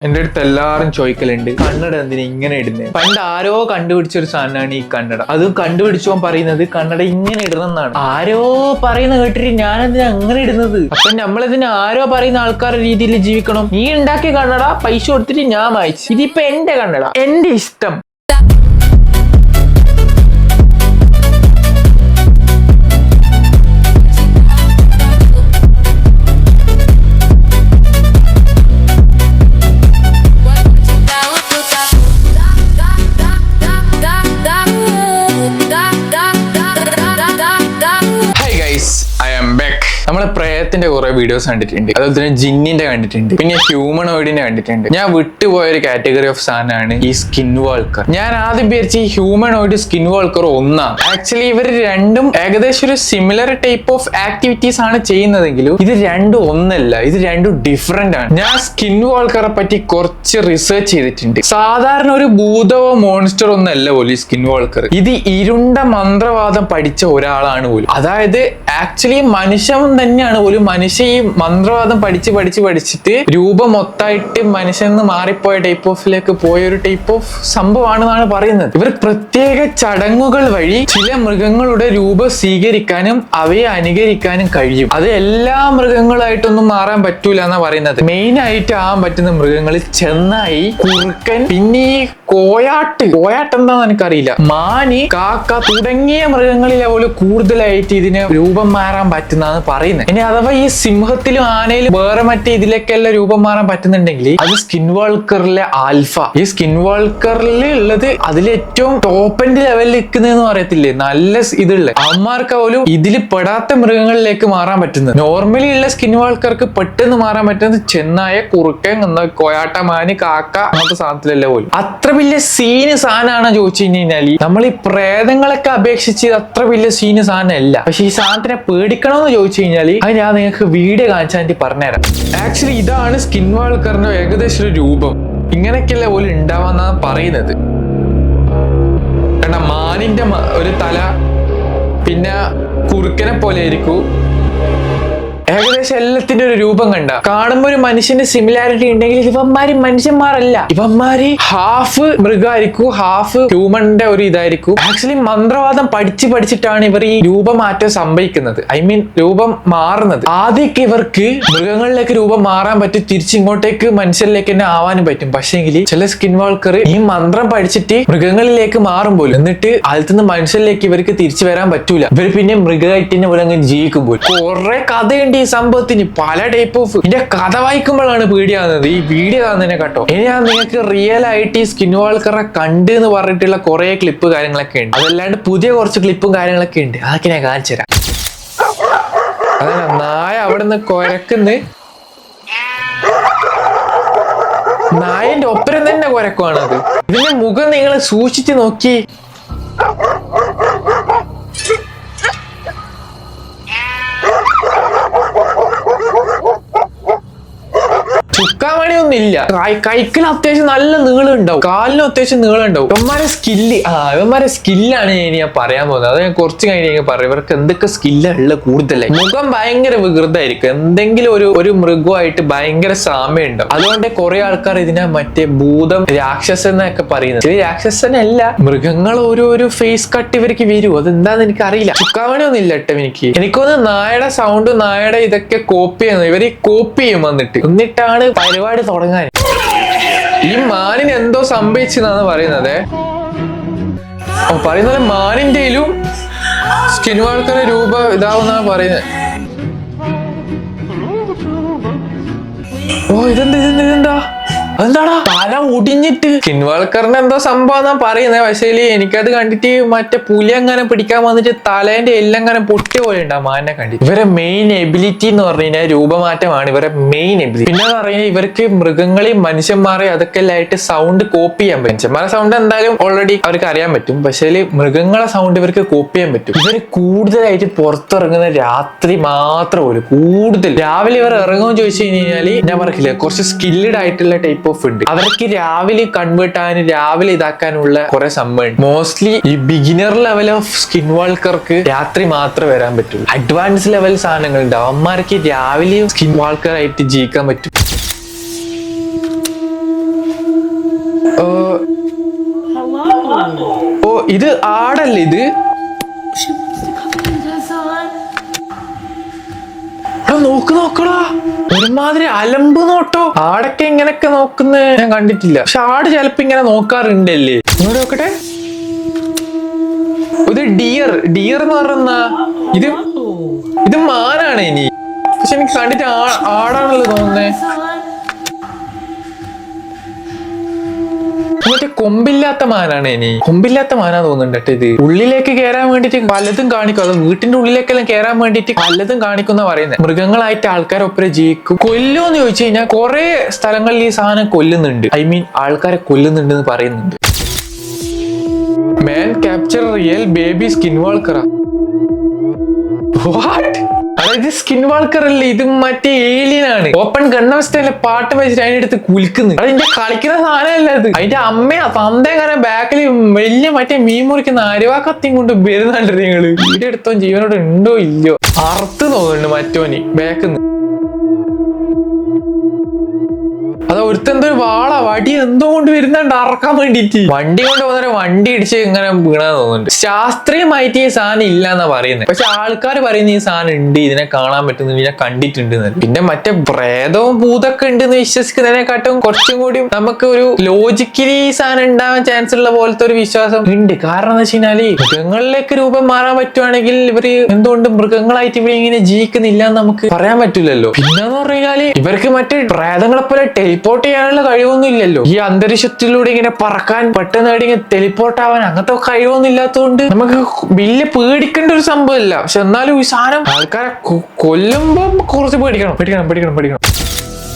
എന്റെ അടുത്ത് എല്ലാവരും ചോദിക്കലുണ്ട് കണ്ണട എന്തിനാ ഇങ്ങനെ ഇടുന്നത്. പണ്ട് ആരോ കണ്ടുപിടിച്ചൊരു സാധനമാണ് ഈ കണ്ണട. അതും കണ്ടുപിടിച്ചോ പറയുന്നത് കണ്ണട ഇങ്ങനെ ഇടണം എന്നാണ്. ആരോ പറയുന്ന കേട്ടിട്ട് ഞാൻ എന്തിനാ അങ്ങനെ ഇടുന്നത്? അപ്പൊ നമ്മളിതിന് ആരോ പറയുന്ന ആൾക്കാരുടെ രീതിയിൽ ജീവിക്കണം. നീ ഉണ്ടാക്കിയ കണ്ണട പൈസ കൊടുത്തിട്ട് ഞാൻ വായിച്ചു. ഇതിപ്പോ എന്റെ കണ്ണട, എന്റെ ഇഷ്ടം. നമ്മള് പ്രേതത്തിന്റെ കുറെ വീഡിയോസ് കണ്ടിട്ടുണ്ട്, അതുപോലെ തന്നെ ജിന്നിന്റെ കണ്ടിട്ടുണ്ട്, പിന്നെ ഹ്യൂമനോയിഡിന്റെ കണ്ടിട്ടുണ്ട്. ഞാൻ വിട്ടുപോയ ഒരു കാറ്റഗറി ഓഫ് സാധനമാണ് ഈ സ്കിൻ വാൾക്കർ. ഞാൻ ആദ്യം വിചാരിച്ച ഈ ഹ്യൂമനോയിഡ് സ്കിൻ വാൾക്കർ ഒന്നാണ്. ആക്ച്വലി ഇവർ രണ്ടും ഏകദേശം ഒരു സിമിലർ ടൈപ്പ് ഓഫ് ആക്ടിവിറ്റീസ് ആണ് ചെയ്യുന്നതെങ്കിലും ഇത് രണ്ടും ഒന്നല്ല, ഇത് രണ്ടും ഡിഫറെന്റ് ആണ്. ഞാൻ സ്കിൻ വാൾക്കറെ പറ്റി കുറച്ച് റിസർച്ച് ചെയ്തിട്ടുണ്ട്. സാധാരണ ഒരു ഭൂതവോ മോൺസ്റ്റർ ഒന്നല്ല പോലും ഈ സ്കിൻ വാൾക്കർ. ഇത് ഇരുണ്ട മന്ത്രവാദം പഠിച്ച ഒരാളാണ് പോലും. അതായത് ആക്ച്വലി മനുഷ്യൻ തന്നെയാണ് പോലും. മനുഷ്യ ഈ മന്ത്രവാദം പഠിച്ചിട്ട് രൂപം മൊത്തമായിട്ട് മനുഷ്യന്ന് മാറിപ്പോയ ടൈപ്പ് ഓഫിലേക്ക് പോയ ഒരു ടൈപ്പ് ഓഫ് സംഭവമാണെന്നാണ് പറയുന്നത്. ഇവർ പ്രത്യേക ചടങ്ങുകൾ വഴി ചില മൃഗങ്ങളുടെ രൂപം സ്വീകരിക്കാനും അവയെ അനുകരിക്കാനും കഴിയും. അത് എല്ലാ മൃഗങ്ങളായിട്ടൊന്നും മാറാൻ പറ്റൂല എന്നാ പറയുന്നത്. മെയിൻ ആയിട്ട് ആവാൻ പറ്റുന്ന മൃഗങ്ങളിൽ ചെന്നായി, കുറുക്കൻ, പിന്നെ ഈ കോയാട്ട് എന്താന്ന് എനിക്കറിയില്ല, മാന്, കാക്ക തുടങ്ങിയ മൃഗങ്ങളിലെ പോലും കൂടുതലായിട്ട് ഇതിന് രൂപം മാറാൻ പറ്റുന്നതാണ് പറയുന്നത്. ഇനി അഥവാ ഈ സിംഹത്തിലും ആനയിലും വേറെ മറ്റേ ഇതിലൊക്കെ എല്ലാം രൂപം മാറാൻ പറ്റുന്നുണ്ടെങ്കിൽ അത് സ്കിൻ വാൾക്കറിലെ ആൽഫ. ഈ സ്കിൻ വാൾക്കറിൽ ഉള്ളത് അതിൽ ഏറ്റവും ടോപ്പ് എൻഡ് ലെവലിൽ നിൽക്കുന്നതെന്ന് പറയത്തില്ലേ, നല്ല ഇതുള്ള അമ്മമാർക്ക് പോലും ഇതിൽ പെടാത്ത മൃഗങ്ങളിലേക്ക് മാറാൻ പറ്റുന്നത്. നോർമലി ഉള്ള സ്കിൻ വാൾക്കർക്ക് പെട്ടെന്ന് മാറാൻ പറ്റുന്നത് ചെന്നായ, കുറുക്കൻ, കോയാട്ട, മാന്, കാക്ക അങ്ങനത്തെ സാധനത്തിലല്ല പോലും. അത്ര വലിയ സീന് സാധനമാണോ ചോദിച്ചു കഴിഞ്ഞാൽ നമ്മൾ ഈ പ്രേതങ്ങളൊക്കെ അപേക്ഷിച്ച് അത്ര വലിയ സീന് സാധനമല്ല. പക്ഷെ ഈ സാധനത്തിനെ പേടിക്കണമെന്ന് ചോദിച്ചു കഴിഞ്ഞാൽ അത് ഞാൻ നിങ്ങൾക്ക് വീഡിയോ കാണിച്ചാൽ എനിക്ക് പറഞ്ഞുതരാം. ആക്ച്വലി ഇതാണ് സ്കിൻ വാൾക്കറിന്റെ ഏകദേശം ഒരു രൂപം. ഇങ്ങനെയൊക്കെയല്ല പോലും ഉണ്ടാവാന്നാണ് പറയുന്നത്. കാരണം മാനിന്റെ ഒരു തല, പിന്നെ കുറുക്കനെ പോലെ ആയിരിക്കും. ഏകദേശം എല്ലാത്തിന്റെ ഒരു രൂപം കണ്ട കാണുമ്പോ ഒരു മനുഷ്യന്റെ സിമിലാരിറ്റി ഉണ്ടെങ്കിൽ ഇവന്മാര് മനുഷ്യന്മാരല്ല. ഇവന്മാര് ഹാഫ് മൃഗമായിരിക്കും, ഹാഫ് ഹ്യൂമന്റെ ഒരു ഇതായിരിക്കും. ആക്ച്വലി മന്ത്രവാദം പഠിച്ചിട്ടാണ് ഇവർ ഈ രൂപമാറ്റം സംഭവിക്കുന്നത്. ഐ മീൻ രൂപം മാറുന്നത്. ആദ്യമൊക്കെ ഇവർക്ക് മൃഗങ്ങളിലേക്ക് രൂപം മാറാൻ പറ്റും, തിരിച്ചിങ്ങോട്ടേക്ക് മനുഷ്യരിലേക്ക് തന്നെ ആവാനും പറ്റും. പക്ഷേങ്കിൽ ചില സ്കിൻ വാൾക്കർ ഈ മന്ത്രം പഠിച്ചിട്ട് മൃഗങ്ങളിലേക്ക് മാറുമ്പോൾ എന്നിട്ട് അതിൽ മനുഷ്യരിലേക്ക് ഇവർക്ക് തിരിച്ചു വരാൻ പറ്റൂല. ഇവർ പിന്നെ മൃഗമായിട്ട് തന്നെ പോലെ അങ്ങനെ ജീവിക്കുമ്പോൾ കുറെ കഥയുണ്ട് ഈ സംഭവത്തിന്, പല ടൈപ്പ് ഓഫ്. ഇതിന്റെ കഥ വായിക്കുമ്പോഴാണ് പേടിയാവുന്നത്. ഈ വീഡിയോ കാണുന്നതിനെ കേട്ടോ. ഇനി ഞാൻ നിങ്ങൾക്ക് റിയൽ ആയിട്ട് ഈ സ്കിൻ വാൾക്കറെ കണ്ട് എന്ന് പറഞ്ഞിട്ടുള്ള കുറെ ക്ലിപ്പ് കാര്യങ്ങളൊക്കെ ഉണ്ട്. അതല്ലാണ്ട് പുതിയ കുറച്ച് ക്ലിപ്പും കാര്യങ്ങളൊക്കെ ഉണ്ട്. അതൊക്കെ ഞാൻ കാണിച്ചു തരാം. അതല്ല, നായ അവിടെ നിന്ന് കുരക്കുന്ന്, നായന്റെ ഒപ്പരം തന്നെ കുരക്കുവാണത്. ഇതിന്റെ മുഖം നിങ്ങൾ സൂക്ഷിച്ച് നോക്കി. ചുക്കാമണിയൊന്നും ഇല്ല. കൈക്കിന് അത്യാവശ്യം നല്ല നീളം ഉണ്ടാവും, കാലിനും അത്യാവശ്യം നീളം ഉണ്ടാവും. ഇവന്മാരെ സ്കില്ലാണ് ഞാൻ പറയാൻ പോകുന്നത്. അത് ഞാൻ കുറച്ച് കഴിഞ്ഞ് പറയാം. ഇവർക്ക് എന്തൊക്കെ സ്കില്ലുള്ള കൂടുതലായി. മുഖം ഭയങ്കര വികൃതമായിരിക്കും. എന്തെങ്കിലും ഒരു മൃഗമായിട്ട് ഭയങ്കര സാമ്യം ഉണ്ടാവും. അതുകൊണ്ട് കുറെ ആൾക്കാർ ഇതിനെ മറ്റേ ഭൂതം, രാക്ഷസൻ എന്നൊക്കെ പറയുന്നത്. ഇത് രാക്ഷസനല്ല, മൃഗങ്ങൾ ഒരു ഫേസ് കട്ട് ഇവർക്ക് വരും. അതെന്താന്ന് എനിക്ക് അറിയില്ല. ചുക്കാമണിയൊന്നും ഇല്ല കേട്ടോ. എനിക്കൊന്ന് നായയുടെ സൗണ്ട്, നായയുടെ ഇതൊക്കെ കോപ്പി ചെയ്യുന്നത്. ഇവര് കോപ്പി ചെയ്യും എന്നിട്ടാണ് പരിപാടി തുടങ്ങാൻ. ഈ മാനിന് എന്തോ സംഭവിച്ചെന്നാണ് പറയുന്നത്. പറയുന്നത് മാനിന്റെയിലും സ്കിൻ വാൾക്കറെ രൂപം ഇതാവുന്നാണ് പറയുന്നത്. ഇതെന്താ എന്താടാ തല ഒടിഞ്ഞിട്ട്? സ്കിൻ വാൾക്കറിന്റെ എന്തോ സംഭവം എന്നാ പറയുന്നത്. പക്ഷേ എനിക്കത് കണ്ടിട്ട് മറ്റേ പുലി അങ്ങനെ പിടിക്കാൻ വന്നിട്ട് തലേന്റെ എല്ലാം അങ്ങനെ പൊട്ടിയ പോലെ ഉണ്ടാവും മാനിനെ കണ്ടിട്ട്. ഇവരെ മെയിൻ എബിലിറ്റി എന്ന് പറഞ്ഞു കഴിഞ്ഞാൽ രൂപമാറ്റമാണ് ഇവരെ മെയിൻ എബിലിറ്റി. പിന്നെ പറഞ്ഞാൽ ഇവർക്ക് മൃഗങ്ങളെയും മനുഷ്യന്മാരെയും അതൊക്കെ ആയിട്ട് സൗണ്ട് കോപ്പി ചെയ്യാൻ പറ്റും. മനുഷ്യന്മാരെ സൗണ്ട് എന്തായാലും ഓൾറെഡി അവർക്ക് അറിയാൻ പറ്റും. പക്ഷേ മൃഗങ്ങളെ സൗണ്ട് ഇവർക്ക് കോപ്പി ചെയ്യാൻ പറ്റും. ഇവർ കൂടുതലായിട്ട് പുറത്തിറങ്ങുന്ന രാത്രി മാത്രം പോലും. കൂടുതൽ രാവിലെ ഇവർ ഇറങ്ങുമെന്ന് ചോദിച്ചു കഴിഞ്ഞാൽ ഞാൻ പറയില്ല, കുറച്ച് സ്കില്ലഡ് ആയിട്ടുള്ള ടൈപ്പ് ഓഫ് ഉണ്ട്. അവർക്ക് രാവിലെ കൺവേർട്ട് ആകാനും രാവിലെ ഇതാക്കാനുള്ള കുറെ സംഭവം. മോസ്റ്റ്ലി ഈ ബിഗിനർ ലെവൽ ഓഫ് സ്കിൻ വാൾക്കർക്ക് രാത്രി മാത്രമേ വരാൻ പറ്റുള്ളൂ. അഡ്വാൻസ് ലെവൽ സാധനങ്ങൾ ഉണ്ട്. അവന്മാർക്ക് രാവിലെ സ്കിൻ വാൾക്കർ ആയിട്ട് ജീവിക്കാൻ പറ്റും. ഇത് ആടല്ലേ ഇത്? നോക്കടാ, ഒരുമാതിരി അലമ്പ് നോട്ടോ. ആടൊക്കെ ഇങ്ങനൊക്കെ നോക്കുന്ന ഞാൻ കണ്ടിട്ടില്ല. പക്ഷെ ആട് ചിലപ്പോ ഇങ്ങനെ നോക്കാറുണ്ടല്ലേ. ഇങ്ങോട്ട് നോക്കട്ടെ. ഇത് ഡിയർ എന്ന് പറഞ്ഞ ഇത് മാനാണ് ഇനി. പക്ഷെ എനിക്ക് കണ്ടിട്ട് ആടാണല്ലോ തോന്നുന്നേ. മറ്റേ കൊമ്പില്ലാത്ത മാനാണ് ഇനി. കൊമ്പില്ലാത്ത മാനാ തോന്നുന്നുണ്ട് ഇത്. ഉള്ളിലേക്ക് കയറാൻ വേണ്ടിട്ട് പലതും കാണിക്കും. അത് വീട്ടിന്റെ ഉള്ളിലേക്കെല്ലാം കയറാൻ വേണ്ടിട്ട് പലതും കാണിക്കുന്ന പറയുന്നത്. മൃഗങ്ങളായിട്ട് ആൾക്കാരൊപ്പം ജീവിക്കും. കൊല്ലുമെന്ന് ചോദിച്ചു കഴിഞ്ഞാൽ കുറെ സ്ഥലങ്ങളിൽ ഈ സാധനം കൊല്ലുന്നുണ്ട്. ഐ മീൻ ആൾക്കാരെ കൊല്ലുന്നുണ്ട് എന്ന് പറയുന്നുണ്ട്. മാൻ ക്യാപ്ചർ റിയൽ ബേബി സ്കിൻ വാൾക്കറാ. അതായത് സ്കിൻ വാൾക്കർ അല്ലേ, ഇത് മറ്റേ ഏലിയൻ ആണ്. ഓപ്പൺ ഗണ്ണവസ്ഥയിലെ പാട്ട് വെച്ചിട്ട് അതിന്റെ അടുത്ത് കുലിക്കുന്നു. അതിന്റെ കളിക്കുന്ന സാധനമല്ല ഇത്. അതിന്റെ അമ്മയാ തന്തേങ്ങനെ ബാക്കിൽ വലിയ മറ്റേ മീൻ മുറിക്കുന്ന അരുവാ കത്തിയും കൊണ്ട് വരുന്നുണ്ട്. നിങ്ങള് വീഡിയോ എടുത്തോ ജീവനോട് ഉണ്ടോ ഇല്ലയോ അറുത്ത് തോന്നുന്നുണ്ട് മറ്റോന് ബാക്കിന്ന്. അത് ഒരുത്തെന്തോ വാള വടി എന്തോ കൊണ്ട് വരുന്നുണ്ട് അറക്കാൻ വേണ്ടിട്ട്. വണ്ടി കൊണ്ട് പോകുന്ന വണ്ടി ഇടിച്ച് ഇങ്ങനെ വീണാന്ന് തോന്നുന്നുണ്ട്. ശാസ്ത്രീയമായിട്ട് ഈ സാധനം ഇല്ല എന്നാ പറയുന്നത്. പക്ഷെ ആൾക്കാർ പറയുന്ന ഈ സാധനം ഉണ്ട്, ഇതിനെ കാണാൻ പറ്റുന്നു, ഇതിനെ കണ്ടിട്ടുണ്ട്. പിന്നെ മറ്റേ പ്രേതവും ഭൂതൊക്കെ ഉണ്ടെന്ന് വിശ്വസിക്കുന്നതിനെക്കാട്ടും കുറച്ചും കൂടി നമുക്ക് ഒരു ലോജിക്കലി ഈ സാധനം ഉണ്ടാവാൻ ചാൻസ് ഉള്ള പോലത്തെ ഒരു വിശ്വാസം ഉണ്ട്. കാരണം എന്ന് വെച്ച് കഴിഞ്ഞാല് മൃഗങ്ങളിലേക്ക് രൂപം മാറാൻ പറ്റുവാണെങ്കിൽ ഇവര് എന്തുകൊണ്ട് മൃഗങ്ങളായിട്ട് ഇവിടെ ഇങ്ങനെ ജീവിക്കുന്നില്ല എന്ന് നമുക്ക് പറയാൻ പറ്റില്ലല്ലോ. പിന്നെന്ന് പറഞ്ഞു കഴിഞ്ഞാല് ഇവർക്ക് മറ്റേ പ്രേതങ്ങളെ പോലെ ടെലിപ്പോർട്ട് ചെയ്യാനുള്ള കഴിവൊന്നും ഇല്ലല്ലോ. ഈ അന്തരീക്ഷത്തിലൂടെ ഇങ്ങനെ പറക്കാൻ പെട്ടെന്ന് ഇങ്ങനെ ടെലിപ്പോർട്ട് ആവാൻ അങ്ങനത്തെ കഴിവൊന്നും ഇല്ലാത്തതുകൊണ്ട് നമുക്ക് വലിയ പേടിക്കേണ്ട ഒരു സംഭവമില്ല. പക്ഷെ എന്നാലും ഈ സാധനം ആൾക്കാരെ കൊല്ലുമ്പോ കുറച്ച് പേടിക്കണം.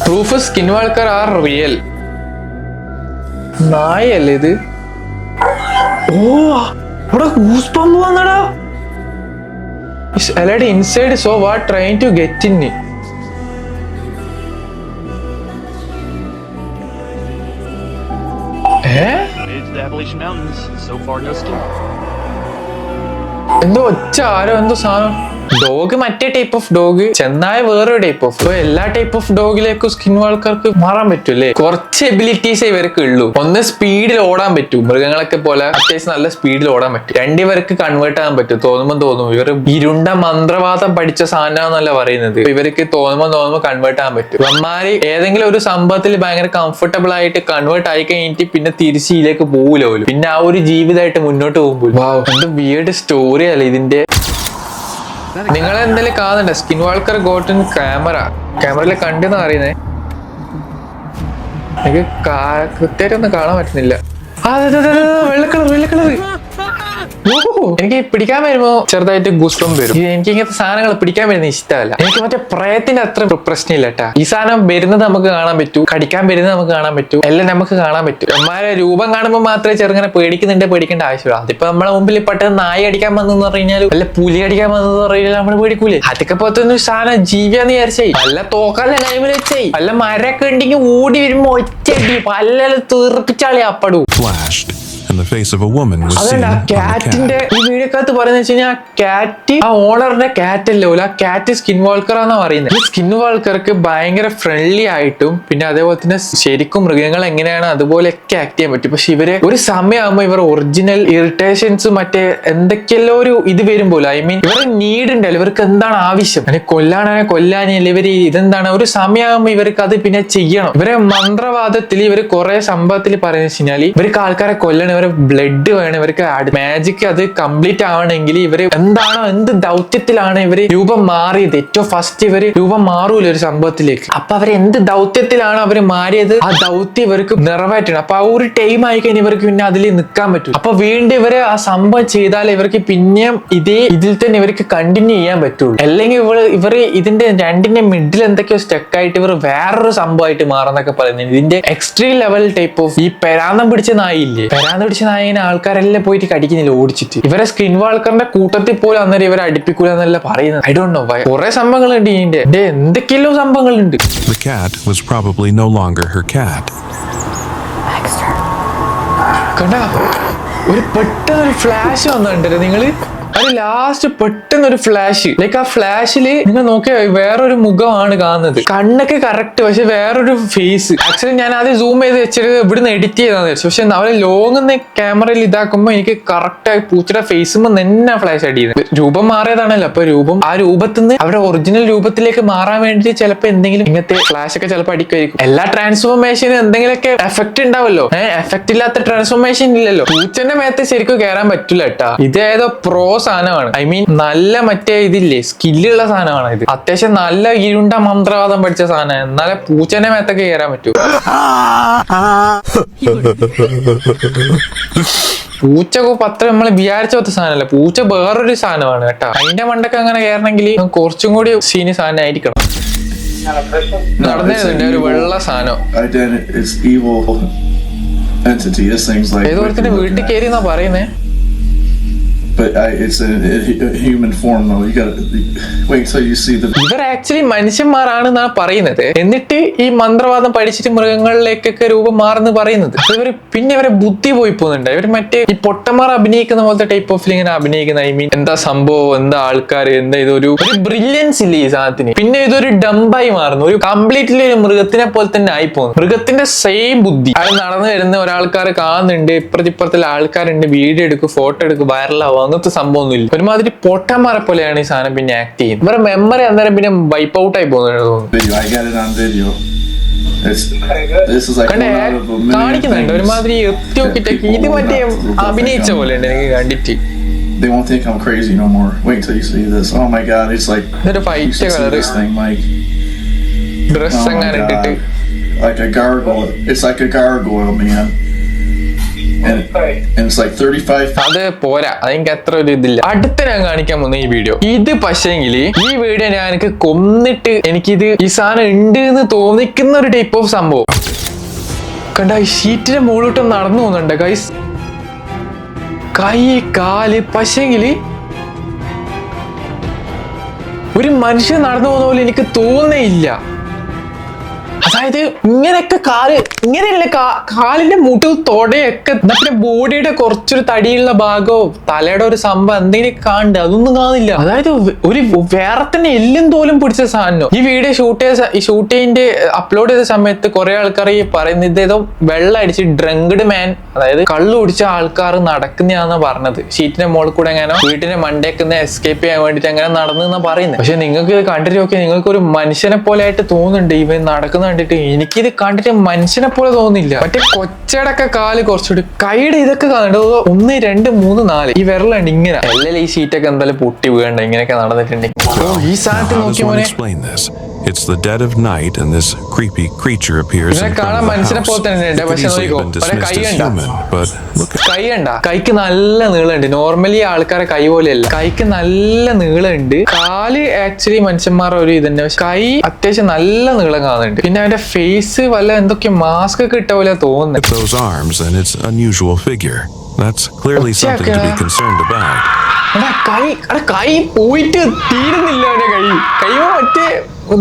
Proof skin walker are real. നായല്ലേ ഇത്? ഓ ഇവിടെ ഗൂസ്ബംപ് വന്നടാ. അല്ലാതെ inside so what trying to get in. എന്തോ ഒച്ച ആരോ എന്തോ സാധനം. ഡോഗ് മറ്റേ ടൈപ്പ് ഓഫ് ഡോഗ്, ചെന്നായ വേറൊരു ടൈപ്പ് ഓഫ്. എല്ലാ ടൈപ്പ് ഓഫ് ഡോഗിലേക്കും സ്കിൻ വാൾക്കർക്ക് മാറാൻ പറ്റൂല്ലേ. കുറച്ച് എബിലിറ്റീസ് ഇവർക്ക് ഉള്ളൂ. ഒന്ന് സ്പീഡിൽ ഓടാൻ പറ്റും, മൃഗങ്ങളൊക്കെ പോലെ അത്യാവശ്യം നല്ല സ്പീഡിൽ ഓടാൻ പറ്റും. രണ്ടിവർക്ക് കൺവേർട്ട് ആകാൻ പറ്റും. തോന്നും ഇവർ ഇരുണ്ട മന്ത്രവാദം പഠിച്ച സാധനമെന്നല്ല പറയുന്നത്. ഇവർക്ക് തോന്നുമ്പോ കൺവേർട്ട് ആകാൻ പറ്റും. ഇവന്മാര് ഏതെങ്കിലും ഒരു സംഭവത്തിൽ ഭയങ്കര കംഫർട്ടബിൾ ആയിട്ട് കൺവേർട്ട് ആയി കഴിഞ്ഞിട്ട് പിന്നെ തിരിച്ച് ഇതിലേക്ക് പോകില്ല പോലും. പിന്നെ ആ ഒരു ജീവിതമായിട്ട് മുന്നോട്ട് പോകുമ്പോൾ എന്ത് വിയേർഡ് സ്റ്റോറി അല്ലേ ഇതിന്റെ. നിങ്ങൾ എന്തായാലും കാണണ്ട സ്കിൻ വാൾക്കർ ഗോട്ടൻ ക്യാമറയിൽ കണ്ടെന്ന് അറിയുന്നേ. എനിക്ക് കൃത്യമായിട്ടൊന്നും കാണാൻ പറ്റുന്നില്ല. വെള്ളക്കളർ എനിക്ക് പിടിക്കാൻ വരുമ്പോ ചെറുതായിട്ട് ഗുസ്പം വരും. എനിക്ക് ഇങ്ങനത്തെ സാധനങ്ങൾ പിടിക്കാൻ വരുന്ന ഇഷ്ടമല്ല. എനിക്ക് മറ്റേ പ്രയത്തിന്റെ അത്ര പ്രശ്നമില്ല കേട്ടാ. ഈ സാധനം വരുന്നത് നമുക്ക് കാണാൻ പറ്റൂ, കടിക്കാൻ വരുന്നത് നമുക്ക് കാണാൻ പറ്റൂ, എല്ലാം നമുക്ക് കാണാൻ പറ്റും. അമ്മമാരെ രൂപം കാണുമ്പോൾ മാത്രമേ ചെറുങ്ങനെ പേടിക്കേണ്ട ആവശ്യമുള്ളൂ. അതിപ്പോ നമ്മളെ മുമ്പിൽ പെട്ടെന്ന് നായ അടിക്കാൻ വന്നെന്ന് പറഞ്ഞാൽ അല്ല പുലി അടിക്കാൻ വന്നെന്ന് പറഞ്ഞാൽ നമ്മൾ പേടിക്കൂലേ. അതൊക്കെ പോലത്തെ സാധനം ജീവിയാന്ന് വിചാരിച്ചേ വല്ല തോക്കാല്ല ടൈമിൽ വെച്ചേ വല്ല മരൊക്കെ ഉണ്ടെങ്കിൽ ഓടി വരുമ്പോ ഒറ്റടി പല്ലെല്ലാം തീർപ്പിച്ചാളി അപ്പടൂ. In the face of a woman was seen on the cat. ഈ വീഡിയോക്കകത്ത് പറയുന്നത് വെച്ച് കഴിഞ്ഞാൽ കാറ്റ് ആ ഓണറിന്റെ കാറ്റ് അല്ലേ ആ കാറ്റ് സ്കിൻ വാൾക്കർ ആണെന്നാ പറയുന്നത്. ഈ സ്കിൻ വാൾക്കർക്ക് ഭയങ്കര ഫ്രണ്ട്ലി ആയിട്ടും പിന്നെ അതേപോലെ തന്നെ ശരിക്കും മൃഗങ്ങൾ എങ്ങനെയാണ് അതുപോലെയൊക്കെ ആക്ട് ചെയ്യാൻ പറ്റും. പക്ഷെ ഇവര് ഒരു സമയമാകുമ്പോൾ ഇവർ ഒറിജിനൽ ഇറിറ്റേഷൻസും മറ്റേ എന്തൊക്കെയല്ലോ ഒരു ഇത് വരുമ്പോൾ ഐ മീൻ ഇവർ നീഡ് ഉണ്ടല്ലോ, ഇവർക്ക് എന്താണ് ആവശ്യം, കൊല്ലാനല്ല ഇവര് ഇതെന്താണ് ഒരു സമയമാകുമ്പോൾ ഇവർക്ക് അത് പിന്നെ ചെയ്യണം. ഇവരെ മന്ത്രവാദത്തിൽ ഇവര് കുറെ സംഭവത്തിൽ പറയുന്ന വെച്ച് കഴിഞ്ഞാൽ ഇവർക്ക് ആൾക്കാരെ കൊല്ലണം, ഇവരെ ബ്ലഡ് വേണം, ഇവർക്ക് മാജിക് അത് കംപ്ലീറ്റ് ആവണമെങ്കിൽ ഇവര് എന്ത് ദൗത്യത്തിലാണ് ഇവര് രൂപം മാറിയത്. ഏറ്റവും ഫസ്റ്റ് ഇവര് രൂപം മാറൂല ഒരു സംഭവത്തിലേക്ക്. അപ്പൊ അവർ എന്ത് ദൗത്യത്തിലാണ് അവര് മാറിയത് ആ ദൗത്യം ഇവർക്ക് നിറവേറ്റണം. അപ്പൊ ആ ഒരു ടൈം ആയി കഴിഞ്ഞാൽ ഇവർക്ക് പിന്നെ അതിൽ നിൽക്കാൻ പറ്റും. അപ്പൊ വീണ്ടും ഇവര് ആ സംഭവം ചെയ്താൽ ഇവർക്ക് പിന്നെയും ഇതിൽ തന്നെ ഇവർക്ക് കണ്ടിന്യൂ ചെയ്യാൻ പറ്റുള്ളൂ. അല്ലെങ്കിൽ ഇവർ ഇതിന്റെ രണ്ടിന്റെ മിഡിൽ എന്തൊക്കെയോ സ്റ്റക്ക് ആയിട്ട് ഇവർ വേറൊരു സംഭവമായിട്ട് മാറുന്നൊക്കെ പറയുന്നത്. ഇതിന്റെ എക്സ്ട്രീം ലെവൽ ടൈപ്പ് ഓഫ് ഈ പെരാന്തം പിടിച്ച നായില്ലേ, പെരാന്തം പിടിച്ച നായിനെ ആൾക്കാരെല്ലാം പോയിട്ട് കടിക്കുന്നില്ല ഓടിച്ചിട്ട്. ഇവരെ സ്കിൻ വാൾക്കറിന്റെ കൂട്ടത്തിൽ പോലും അന്നേരം ഇവരെ അടുപ്പിക്കൂല എന്നല്ല പറയുന്നത്. I don't know why. കുറെ സംഭവങ്ങളുണ്ട് ഇതിന്റെ എന്തൊക്കെയല്ലോ സംഭവങ്ങളുണ്ട്. The cat was probably no longer her cat. കണ്ടാ ഒരു പെട്ടെന്നൊരു ഫ്ലാഷ് വന്നിട്ടുണ്ടല്ലോ നിങ്ങള്. അത് ലാസ്റ്റ് പെട്ടെന്ന് ഒരു ഫ്ലാഷ്, ലൈക്ക് ആ ഫ്ലാഷില് നിങ്ങൾ നോക്കിയാ വേറൊരു മുഖമാണ് കാണുന്നത്, കണ്ണൊക്കെ കറക്റ്റ്, പക്ഷെ വേറൊരു ഫേസ്. ആക്ച്വലി ഞാൻ ആദ്യം സൂം ചെയ്ത് വെച്ചിട്ട് ഇവിടുന്ന് എഡിറ്റ് ചെയ്താന്ന് വെച്ചു, പക്ഷെ അവരെ ലോങ്ങുന്ന ക്യാമറയിൽ ഇതാക്കുമ്പോ എനിക്ക് കറക്റ്റ് ആയി പൂച്ചയുടെ ഫേസുമ്പോ തന്നെ ഫ്ലാഷ് അടിയത്. രൂപം മാറിയതാണല്ലോ, അപ്പൊ ആ രൂപത്തിൽ നിന്ന് അവരുടെ ഒറിജിനൽ രൂപത്തിലേക്ക് മാറാൻ വേണ്ടി ചിലപ്പോ എന്തെങ്കിലും ഇങ്ങനത്തെ ഫ്ലാഷ് ഒക്കെ ചിലപ്പോൾ അടിക്കുമായിരിക്കും. എല്ലാ ട്രാൻസ്ഫോർമേഷനും എന്തെങ്കിലുമൊക്കെ എഫക്ട് ഉണ്ടാവല്ലോ, എഫക്ട് ഇല്ലാത്ത ട്രാൻസ്ഫോർമേഷൻ ഇല്ലല്ലോ. പൂച്ചന്റെ മേത്ത് ശരിക്കും കയറാൻ പറ്റില്ല കേട്ടാ. ഇത് ഏതോ പ്രോ സാധനമാണ്, ഐ മീൻ നല്ല മറ്റേ ഇതില്ലേ സ്കില്ലുള്ള സാധനമാണ് ഇത്. അത്യാവശ്യം നല്ല ഇരുണ്ട മന്ത്രവാദം പഠിച്ച സാധനം, എന്നാലേ പൂച്ചന്റെ മേത്തൊക്കെ കയറാൻ പറ്റൂ. പൂച്ച പത്ര നമ്മൾ വിചാരിച്ച പോലത്തെ സാധനമല്ല, പൂച്ച വേറൊരു സാധനമാണ് കേട്ടോ. അതിന്റെ മണ്ടൊക്കെ അങ്ങനെ കയറണമെങ്കിൽ കുറച്ചും കൂടി സീനി സാധനം ആയിരിക്കണം. നടന്നിരുന്നുണ്ട് ഒരു വെള്ള സാധനം, ഏതോരത്തിന്റെ വീട്ടിൽ കയറി എന്നാ പറയുന്നേ. It's a human form though. You gotta wait till you see the. ഇവർ ആക്ച്വലി മനുഷ്യന്മാരാണെന്നാണ് പറയുന്നത്, എന്നിട്ട് ഈ മന്ത്രവാദം പഠിച്ചിട്ട് മൃഗങ്ങളിലേക്കൊക്കെ രൂപം മാറുന്നു പറയുന്നത്. പിന്നെ ഇവരെ ബുദ്ധി പോയി പോകുന്നുണ്ട്. ഇവർ മറ്റേ ഈ പൊട്ടന്മാർ അഭിനയിക്കുന്ന പോലത്തെ ടൈപ്പ് ഓഫ് ഇങ്ങനെ അഭിനയിക്കുന്ന, ഐ മീൻ എന്താ സംഭവം, എന്താ ആൾക്കാർ, എന്താ ഇതൊരു ബ്രില്യൻസ് ഇല്ല ഈ സാധനത്തിന്. പിന്നെ ഇതൊരു ഡംബായി മാറുന്നു, ഒരു കംപ്ലീറ്റ്ലി ഒരു മൃഗത്തിനെ പോലെ തന്നെ ആയി പോകുന്നു. മൃഗത്തിന്റെ സെയിം ബുദ്ധി. അത് നടന്നു വരുന്ന ഒരാൾക്കാർ കാണുന്നുണ്ട്, ഇപ്പുറത്തിപ്പുറത്തുള്ള ആൾക്കാരുണ്ട്, വീഡിയോ എടുക്കും, ഫോട്ടോ എടുക്കും, വൈറലാവും, അങ്ങനത്തെ സംഭവമൊന്നുമില്ല. ഒരുമാതിരി പൊട്ടന്മാരെ പോലെയാണ് ഈ സാധനം പിന്നെ ആക്ട് ചെയ്യുന്നത്. ഇവരുടെ മെമ്മറി അന്നേരം പിന്നെ വൈപ്പ് ഔട്ട് ആയി പോകുന്നുണ്ട്. കാണിക്കുന്നുണ്ട് ഒരുമാതിരി എത്തിയോക്കിട്ടൊക്കെ, ഇത് മറ്റേ അഭിനയിച്ച പോലെ ഉണ്ട് എനിക്ക് കണ്ടിട്ട്. They won't think I'm crazy no more. Wait till you see this. Oh my god, it's like fight colour dress അങ്ങനെ ഇട്ടിട്ട് like a gargoyle. It's like a gargoyle, man. And it's like 35. അത് പോരാ, അതെനിക്ക് അത്ര ഒരു ഇതില്ല. അടുത്ത ഞാൻ കാണിക്കാൻ പോകുന്ന ഈ വീഡിയോ, ഇത് പക്ഷേങ്കിൽ ഈ വീഡിയോ ഞാൻ എനിക്ക് കൊന്നിട്ട് എനിക്കിത് ഈ സാധനം ഉണ്ട് എന്ന് തോന്നിക്കുന്ന ഒരു ടൈപ്പ് ഓഫ് സംഭവം കണ്ട. ഈ ഷീറ്റിന്റെ മുകളിലോട്ട് നടന്നു പോകുന്നുണ്ട് ഗൈസ്, കൈ കാല്, പക്ഷേങ്കിൽ ഒരു മനുഷ്യൻ നടന്നു പോകുന്ന പോലെ എനിക്ക് തോന്നേയില്ല. അതായത് ഇങ്ങനെയൊക്കെ ഇങ്ങനെയല്ല കാലിന്റെ മുട്ട് തൊടയൊക്കെ, പിന്നെ ബോഡിയുടെ കുറച്ചൊരു തടിയുള്ള ഭാഗമോ തലയുടെ ഒരു സംഭവം എന്തെങ്കിലും കാണുന്നുണ്ട്, അതൊന്നും കാണില്ല. അതായത് ഒരു വേറെ തന്നെ എല്ലും തോലും പിടിച്ച സാധനം. ഈ വീഡിയോ ഷൂട്ടിങ്ങിന്റെ അപ്ലോഡ് ചെയ്ത സമയത്ത് കുറെ ആൾക്കാർ ഈ പറയുന്നത് ഏതോ വെള്ളം അടിച്ച് ഡ്രങ്ക്ഡ് മാൻ, അതായത് കള്ളു കുടിച്ച ആൾക്കാർ നടക്കുന്നതാണെന്ന് പറഞ്ഞത്. ഷീറ്റിന്റെ മുകളിൽ കൂടെ എങ്ങനെ വീട്ടിന്റെ മണ്ടേക്കുന്ന എസ്കേപ്പ് ചെയ്യാൻ വേണ്ടിട്ട് അങ്ങനെ നടന്നു പറയുന്നത്. പക്ഷെ നിങ്ങൾക്ക് ഇത് കണ്ടിട്ട് നോക്കിയാൽ നിങ്ങൾക്ക് ഒരു മനുഷ്യനെ പോലെ ആയിട്ട് തോന്നുന്നുണ്ട് ഇവൻ നടക്കുന്ന കണ്ടിട്ട്. എനിക്കിത് കണ്ടിട്ട് മനുഷ്യനെ പോലെ തോന്നില്ല. മറ്റേ കൊച്ചടക്ക കാല് കുറച്ചുകൂടി, കൈയുടെ ഇതൊക്കെ കാണുന്നുണ്ട്, 1 2 3 4 ഈ വിരലുണ്ട് ഇങ്ങനെ. അല്ലല്ലേ ഈ ഷീറ്റൊക്കെ എന്തായാലും പൊട്ടി വീഴണ്ട ഇങ്ങനെയൊക്കെ നടന്നിട്ടുണ്ടെങ്കിൽ. ഈ സാധനത്തിൽ നോക്കിയ പോലെ It's the dead of night and this creepy creature appears in front of the house. It could easily have been dismissed as human, but look at കൈ കണ്ട, കൈക്ക് നല്ല നീളമുണ്ട്. നോർമലി ആൾക്കാരെ കൈ പോലെയല്ല, കൈക്ക് നല്ല നീളമുണ്ട്. കാല് ആക്ച്വലി മനുഷ്യന്മാരുടെ ഒരു ഇതന്നെ, പക്ഷെ കൈ അത്യാവശ്യം നല്ല നീളം കാണുന്നുണ്ട്. പിന്നെ അവന്റെ ഫേസ് വല്ല എന്തൊക്കെ മാസ്ക് ഒക്കെ ഇട്ട പോലെ തോന്നുന്നു. those arms and its unusual figure. That's clearly something to be concerned about. കൈ പോയിട്ട് തീരുന്നില്ല. അവന്റെ കൈ മറ്റേ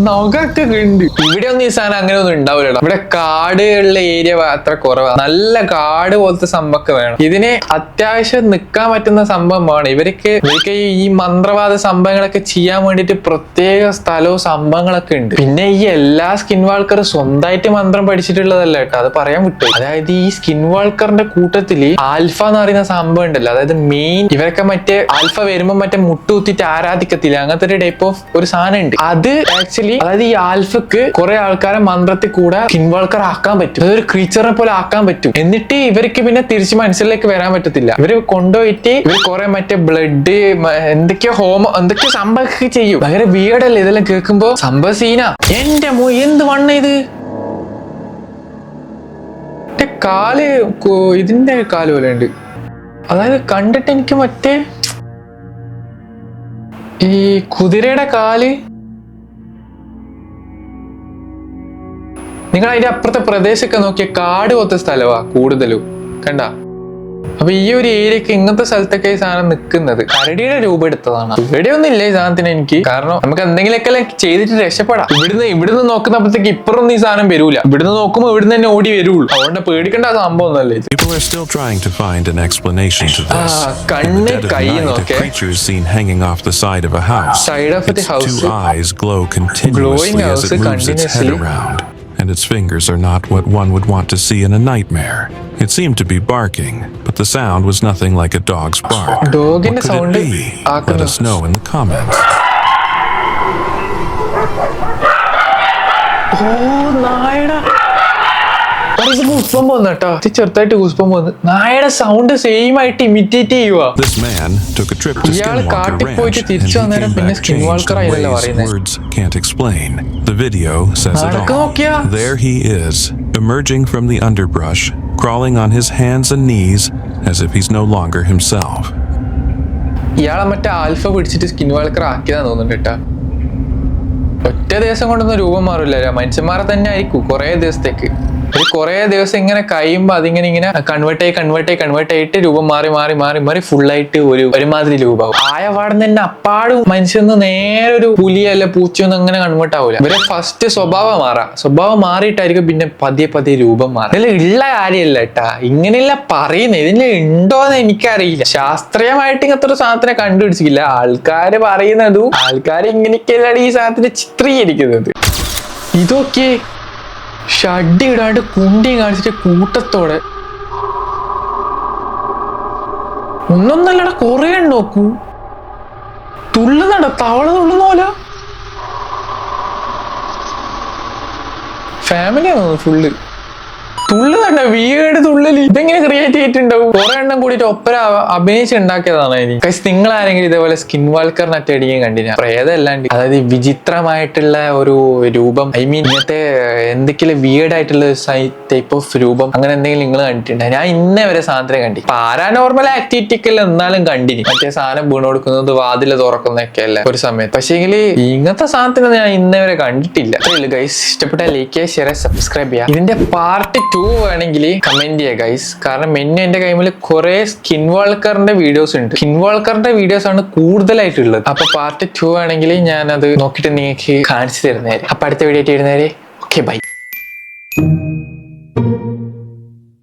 നഖൊക്കെ ഉണ്ട്. ഇവിടെ ഒന്നും ഈ സാധനം അങ്ങനെ ഒന്നും ഉണ്ടാവില്ല. ഇവിടെ കാടുകളുടെ ഏരിയ അത്ര കുറവാണ്. നല്ല കാട് പോലത്തെ സംഭവമൊക്കെ വേണം. ഇതിന് അത്യാവശ്യം നിൽക്കാൻ പറ്റുന്ന സംഭവമാണ്. ഇവർക്ക് ഈ മന്ത്രവാദ സംഭവങ്ങളൊക്കെ ചെയ്യാൻ വേണ്ടിയിട്ട് പ്രത്യേക സ്ഥലവും സംഭവങ്ങളൊക്കെ ഉണ്ട്. പിന്നെ ഈ എല്ലാ സ്കിൻ വാൾക്കറും സ്വന്തമായിട്ട് മന്ത്രം പഠിച്ചിട്ടുള്ളതല്ല കേട്ടോ, അത് പറയാൻ വിട്ടു. അതായത് ഈ സ്കിൻ വാൾക്കറിന്റെ കൂട്ടത്തില് ആൽഫ എന്ന് പറയുന്ന സംഭവം ഉണ്ടല്ലോ, അതായത് മെയിൻ ഇവരൊക്കെ മറ്റേ ആൽഫ വരുമ്പോ മറ്റേ മുട്ടുകുത്തിട്ട് ആരാധിക്കത്തില്ല, അങ്ങനത്തെ ഒരു ടൈപ്പ് ഓഫ് ഒരു സാധനം ഉണ്ട്. അത് ആക്ച്വലി അതായത് ഈ ആൽഫക്ക് കുറെ ആൾക്കാരെ മന്ത്രത്തിൽ കൂടെ സ്കിൻ വാൾക്കർ ആക്കാൻ പറ്റും, അതൊരു ക്രീച്ചറിനെ പോലെ ആക്കാൻ പറ്റും. എന്നിട്ട് ഇവർക്ക് പിന്നെ തിരിച്ച് മനുഷ്യരിലേക്ക് വരാൻ പറ്റത്തില്ല. ഇവര് കൊണ്ടുപോയിട്ട് ഇവർ കുറെ മറ്റേ ബ്ലഡ് എന്തൊക്കെയോ എന്തൊക്കെയോ സംഭവമൊക്കെ ചെയ്യും. ഭയങ്കര വീടല്ലേ ഇതെല്ലാം കേൾക്കുമ്പോ, സംഭവ സീന. എന്റെ എന്ത് വണ്ണ ഇത്, കാല് ഇതിന്റെ കാല് പോലെ ഉണ്ട്. അതായത് കണ്ടിട്ട് എനിക്ക് മറ്റേ ഈ കുതിരയുടെ കാല്, നിങ്ങൾ അതിന്റെ അപ്പുറത്തെ പ്രദേശമൊക്കെ നോക്കിയ കാട് പോലത്തെ സ്ഥലമാ കൂടുതലും കണ്ട. അപ്പൊ ഈ ഒരു ഏരിയക്ക് ഇങ്ങനത്തെ സ്ഥലത്തൊക്കെ ഈ സാധനം നിൽക്കുന്നത് കരടിയുടെ രൂപം എടുത്തതാണ്. ഇവിടെയൊന്നും ഇല്ല ഈ സാധനത്തിന് എനിക്ക്, കാരണം നമുക്ക് എന്തെങ്കിലുമൊക്കെ ചെയ്തിട്ട് രക്ഷപ്പെടാം. ഇവിടുന്ന് നോക്കുന്നപ്പോഴത്തേക്ക് ഇപ്പറൊന്നും ഈ സാധനം വരൂല, ഇവിടുന്ന് നോക്കുമ്പോൾ ഇവിടുന്ന് തന്നെ ഓടി വരുള്ളൂ. അതുകൊണ്ട് പേടിക്കേണ്ട സംഭവം ഒന്നല്ലേ ഇത്. People are still trying to find an explanation to this. In the dead of night, a creature is seen hanging off the side of a house. Its two eyes glow continuously as it moves its head around, and its fingers are not what one would want to see in a nightmare. It seemed to be barking, but the sound was nothing like a dog's bark. What could it be? Let us know in the comments. ചെറുതായിട്ട് നായയുടെ sound same ആയിട്ട് imitate ചെയ്യുക. This man took a trip to Skinwalker Ranch and he came back changed in ways words can't explain. The video says it all. There he is, emerging from the underbrush, crawling on his hands and knees as if he's no longer himself. ഇയാളെ മറ്റേ alpha പിടിച്ചിട്ട് skin Walker ആക്കിയതാന്ന് തോന്നുന്നുണ്ട് കേട്ടാ. ഒറ്റ ദിവസം കൊണ്ടൊന്നും രൂപം മാറില്ല, മനുഷ്യന്മാരെ തന്നെ ആയിരിക്കും കുറെ ദിവസത്തേക്ക്. കുറെ ദിവസം ഇങ്ങനെ കഴിയുമ്പോ അതിങ്ങനെ കൺവേർട്ട് ആയിട്ട് രൂപം മാറി ഫുള്ളായിട്ട് ഒരുമാതിരി രൂപമാവും. ആയപാടുന്ന തന്നെ അപ്പാടും മനുഷ്യന്ന് നേരെ ഒരു പുലിയല്ല പൂച്ചയൊന്നും അങ്ങനെ കൺവേർട്ട് ആവില്ല. ഇവരെ ഫസ്റ്റ് സ്വഭാവം മാറിയിട്ടായിരിക്കും പിന്നെ പതിയെ രൂപം മാറും. ഇതിൽ ഉള്ള കാര്യമല്ല കേട്ടാ, ഇങ്ങനെയല്ല പറയുന്നത്. ഇതിന് ഉണ്ടോന്ന് എനിക്കറിയില്ല, ശാസ്ത്രീയമായിട്ട് ഇങ്ങനത്തെ ഒരു സാധനത്തിനെ കണ്ടുപിടിച്ചില്ല. ആൾക്കാര് പറയുന്നതും ആൾക്കാർ ഇങ്ങനെയൊക്കെയല്ല ഈ സാധനത്തിനെ ചിത്രീകരിക്കുന്നത്. ഇതൊക്കെ ഷഡ്ഡി ഇടാണ്ട് കുണ്ടിയും കാണിച്ചിട്ട് കൂട്ടത്തോടെ ഒന്നൊന്നല്ലടാ കൊറേ നോക്കൂ. തുള്ളുന്നട തവള തുള്ളുന്ന പോലെ. ഫാമിലിയാണോ ഫുള്ള് തുള്ളുന്നുണ്ട, വീട് തുള്ളല്. ഇതെങ്ങനെ ക്രിയേറ്റ് ചെയ്തിട്ടുണ്ടാവും? കുറെ എണ്ണം കൂടിയിട്ട് ഒപ്പര അഭിനയിച്ച് ഉണ്ടാക്കിയതാണ്. നിങ്ങൾ ആരെങ്കിലും ഇതേപോലെ സ്കിൻ വാൾക്കറിനൊക്കെ അടിക്കാൻ കണ്ടില്ല? പ്രേതമല്ലാണ്ട് അതായത് വിചിത്രമായിട്ടുള്ള ഒരു രൂപം, ഐ മീൻ ഇങ്ങനത്തെ എന്തെങ്കിലും വിയേർഡ് ആയിട്ടുള്ള ടൈപ്പ് ഓഫ് രൂപം അങ്ങനെ എന്തെങ്കിലും നിങ്ങൾ കണ്ടിട്ടുണ്ടോ? ഞാൻ ഇന്നേ വരെ സാധനത്തിനെ കണ്ടി. പാരാനോർമൽ ആക്ടിവിറ്റിക്കല്ല എന്നാലും കണ്ടിന്. മറ്റേ സാധനം വീണ് കൊടുക്കുന്നത്, വാതില് തുറക്കുന്നൊക്കെ അല്ല ഒരു സമയത്ത്. പക്ഷേങ്കിൽ ഇങ്ങനത്തെ സാധനത്തിന് ഞാൻ ഇന്നേ വരെ കണ്ടിട്ടില്ല. ഗൈസ്, ഇഷ്ടപ്പെട്ട ലൈക്ക് ചെയ്യുക, ഷെയർ, സബ്സ്ക്രൈബ് ചെയ്യുക. ഇതിന്റെ പാർട്ട് 2 വേണമെങ്കിൽ കമന്റ് ചെയ്യുക ഗൈസ്. കാരണം എന്റെ കൈമിൽ കുറെ സ്കിൻ വാൾക്കറിന്റെ വീഡിയോസ് ഉണ്ട്. സ്കിൻ വാൾക്കറിന്റെ വീഡിയോസ് ആണ് കൂടുതലായിട്ടുള്ളത്. അപ്പൊ പാർട്ട് 2 ആണെങ്കിൽ ഞാൻ അത് നോക്കിയിട്ട് നിങ്ങൾക്ക് കാണിച്ചു തരുന്നേരെ. അപ്പൊ അടുത്ത വീഡിയോ ആയിട്ട് വരുന്നേരെ. Okay, by.